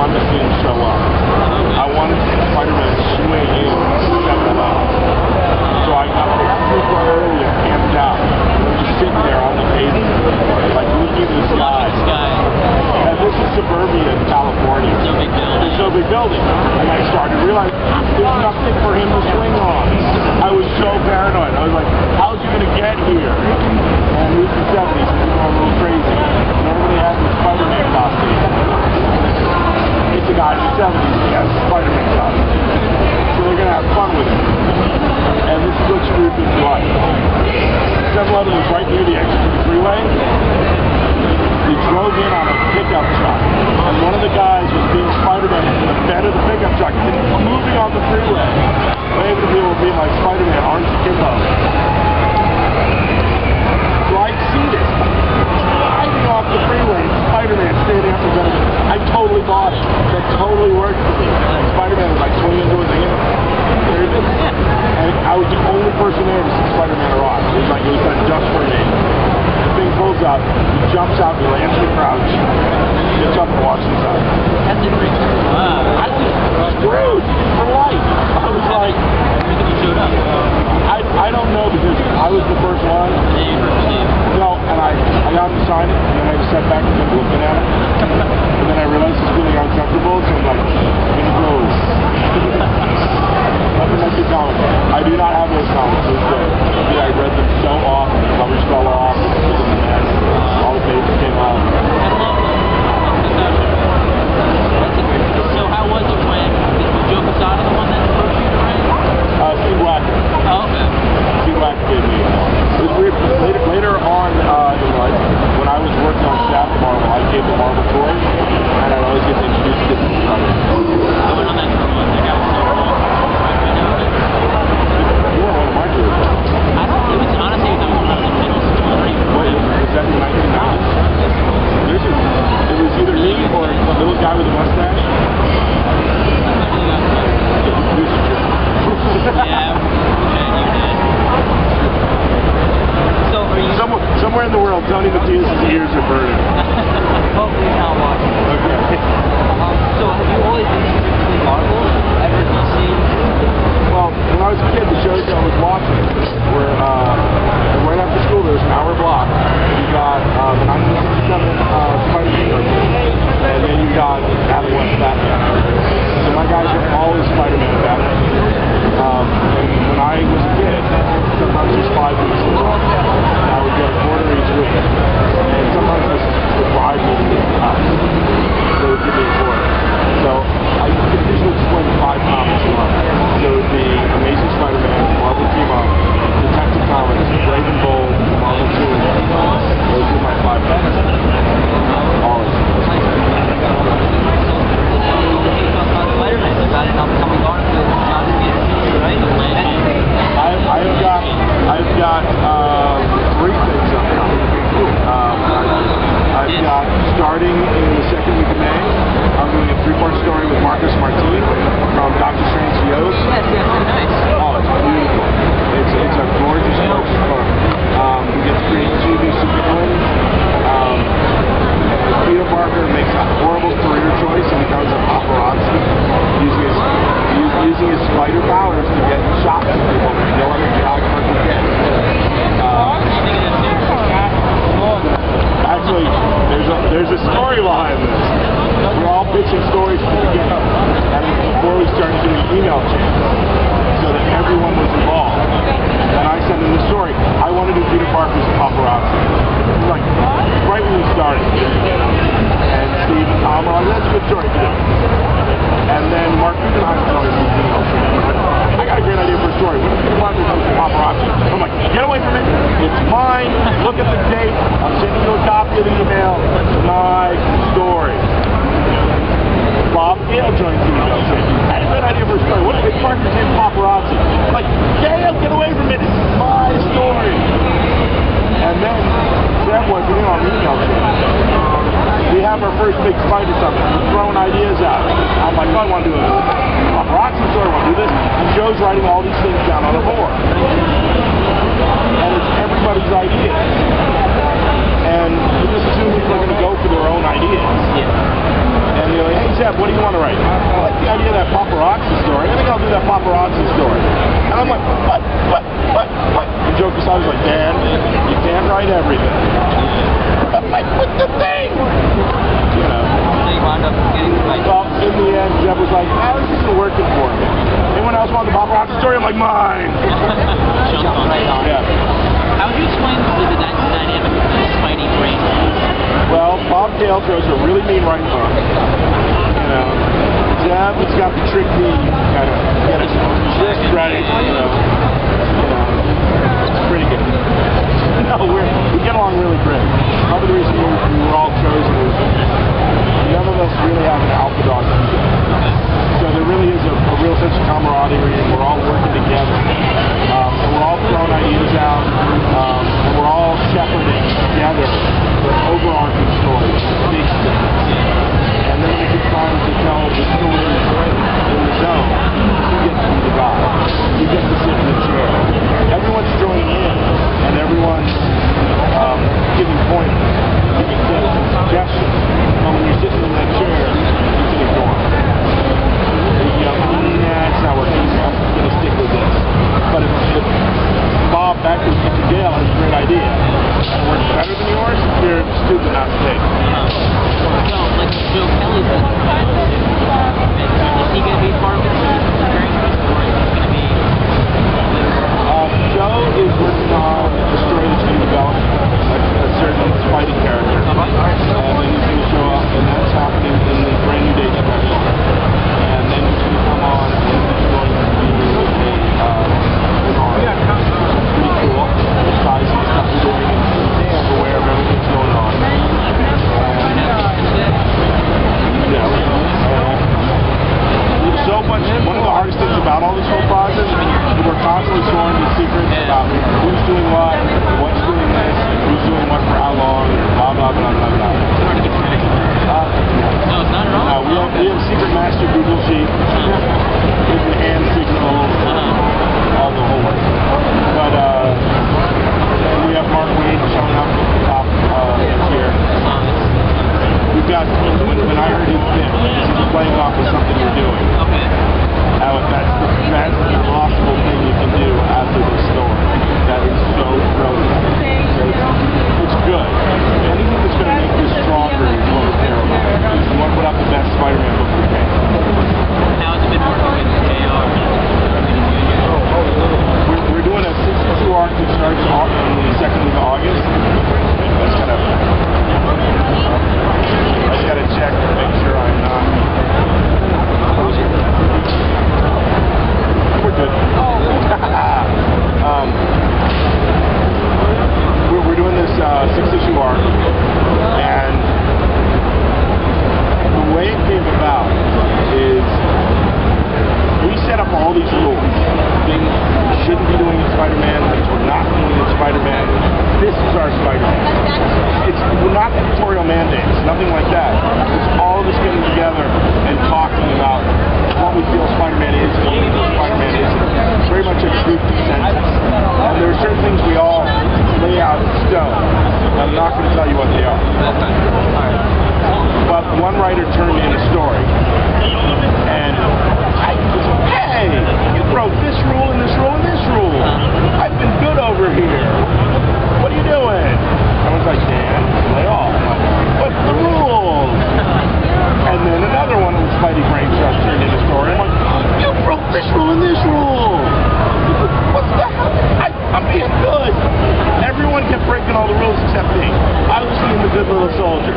wanted to see him show up. I wanted to see Spider-Man swing in several hours. So I got super early and camped out. I'm just sitting there on the pavement, like looking at the sky. And this is suburbia in California. No big building. There's no big building. And I started to realize there's nothing for him to swing on. I was so paranoid. I was like, how's he going to get here? And it was the 70s, and people were a little crazy. And everybody had this Spider-Man costume. It's a guy in the 70s, he has a Spider-Man costume. So they're going to have fun with it. And this is what screwed me for life. 7-Eleven was right near the exit of the freeway. He drove in on a pickup truck, and one of the guys was being Spider-Man in the bed of the pickup truck, and he was moving on the freeway, waving to people being like Spider-Man, orange Kimbo. So I see this driving off the freeway, Spider-Man standing up in front of me. I totally bought it. That totally worked for me. Spider-Man was like swinging into his hand. There it is. And I was the only person there to see Spider-Man arrive. It was like it was done just for me. Thing pulls up, he jumps out, he lands in the crouch, gets up and walks inside. That's a great story. I was screwed for life. I was like, everything showed up. I don't know, because I was the first one. No, and I got him to sign it, and then I just sat back and kept looking at it. And then I realized he's feeling uncomfortable, so I'm like, I'm gonna go. Nothing like the comic. I do not have those comics. It was good. I read them so often. The covers fell off. It was a mess. All the pages came off. So how was it when Joe Quesada, the one that approached you to write? Steve Wacker. Oh, okay. Steve Wacker gave me. It was weird. Later on in life, when I was working on staff at Marvel, I gave the Marvel tours, and I'd always get introduced to different writers. I went on that tour once. That guy was so cool. You were one of my tours. It was honestly, it was when I was in middle school or even Wait, was that in 1990s? It was either me or the little guy with the mustache. Yeah, you did. So are you... Somewhere in the world, Tony Mathias' ears are burning. Hopefully not watching. Okay. So have you always been strictly Marvel? Ever DC? Well, when I was a kid, the shows I was watching were, right after school, there was an hour block. You got the 1967 Spider-Man, and then you got Adam West Batman. So my guys were always Spider-Man and Batman. And when I was a kid, sometimes it was 5 weeks in a row. I would get a quarter each week. And sometimes this would drive me to the house. They would give me a quarter. So I could usually explain 5 comics a month. So it would be Amazing Spider-Man, Marvel Team Up, Detective Comics, Brave and Bold, Marvel 2. Those are my 5 comics. Always. I've got 3 things upcoming. I've got, starting in the second week of May, I'm doing a 3-part story with Marcus Martin from Doctor Strange Yo's. Yes, nice. Oh, it's beautiful. It's a gorgeous book. We get to create 2 new supervillains. Peter Parker makes a horrible career choice and becomes a paparazzi, using his spider powers to get shots of people. No other geographer can get. Actually, there's a story behind this. We're all pitching stories from the beginning, and before we started doing email chains, so that everyone was involved. And I sent in the story. I want to do Peter Parker's paparazzi. Like, right when we started. And Steve and Tom were like, that's a good story, too. And then Mark Guggenheim told me, I got a great idea for a story. What if Peter Parker comes to paparazzi? I'm like, get away from it. It's mine. Look at the date. I'm sending you a copy of the email. It's my story. Bob Gale joins the email chain. I had a great idea for a story. What if Peter Parker came to paparazzi? I'm like, Gale, get away from it. It's my story. And then Sam wasn't in on the email chain. We have our first big spider summit. We're throwing ideas out. I'm like, oh, I want to do a paparazzi story. I want to do this. And Joe's writing all these things down on a board. And it's everybody's ideas. And we just assume people are going to go for their own ideas. Yeah. And they're like, hey, Sam, Jeb, what do you want to write? I like the idea of that paparazzi story. I think I'll do that paparazzi story. And I'm like, what? And Joe Quesada was like, Dan, you can't write everything. I'm like, what's the thing? You know. So you wound up getting like... Well, in the end, Jeb was like, this isn't working for me. Anyone else want the paparazzi story? I'm like, mine. Jumped right on. Yeah. How would you explain the dynamic of the Spidey brain? Well, Bob Dale throws a really mean right hook. You know, Jeb has got the tricky kind of get it just right. You know, it's pretty good. No, we get along really great. Part of the reason we were all chosen is none of us really have an alpha dog. So there really is a real sense of camaraderie, and we're all working together. And we're all throwing ideas out, and we're all shepherding together the overarching story, big story. And then when it gets time to tell the story in the zone, you get to be the guy. You get to sit in the chair. Everyone's joining in, and everyone's giving points, giving tips and suggestions. But when you're sitting in that chair, you can ignore it. You know, it's not working. I'm going to stick with this. But if Bob back with Mr. Dale has a great idea, and it works better than yours, you're stupid not to take it. So, like Joe Kelly said, is he going to be part of this experience, or is he going to be... Joe is working on a story that's being developed, a certain Spidey character, and then he's going to show up, and that's happening in the brand new date special. And then he's going to come on, and he's going to be an artist. Pretty cool. The size of the stuff we're doing, and he's aware of everything that's going on. So much. One of the hardest things about all this whole process is we're constantly sworn to secrets about who's doing what, what's doing this, who's doing what for how long, blah blah blah blah blah. No, it's not at all. We have secret master Google sheet. We can hand signal all the whole work. But we have Mark Wade showing up at the top this year. We've got, when I heard his bit, he's playing off of something we're doing. Okay. That's the possible thing you can do after the story. That is so brilliant. It's good. Anything that's going to make this stronger is what we care about. We want to put out the best Spider-Man book we can. How has it been working with AR? We're doing a 62 arc that starts in the second week of August. That's kind of... I just got to check to make sure I'm not... We're good. We're doing this 6-issue arc, and the way it came about is we set up all these rules. Things we shouldn't be doing in Spider-Man, things we're not doing in Spider-Man. This is our Spider-Man. We're not editorial mandates, nothing like that. It's all of us getting together and talking about what we feel Spider-Man is and what we feel Spider-Man isn't. Very much a group consensus. And there are certain things we all lay out in stone. I'm not going to tell you what they are. But one writer turned in a story. And I was like, hey, you broke this rule and this rule and this rule. I've been good over here. What are you doing? Everyone's like, Dan, lay off. I'm like, what's the rules? And then another one of the Spidey brain cells turned in a story. I'm like, you broke this rule and this rule. What's the hell? I'm being good. Everyone kept breaking all the rules except me. I was being the good little soldier.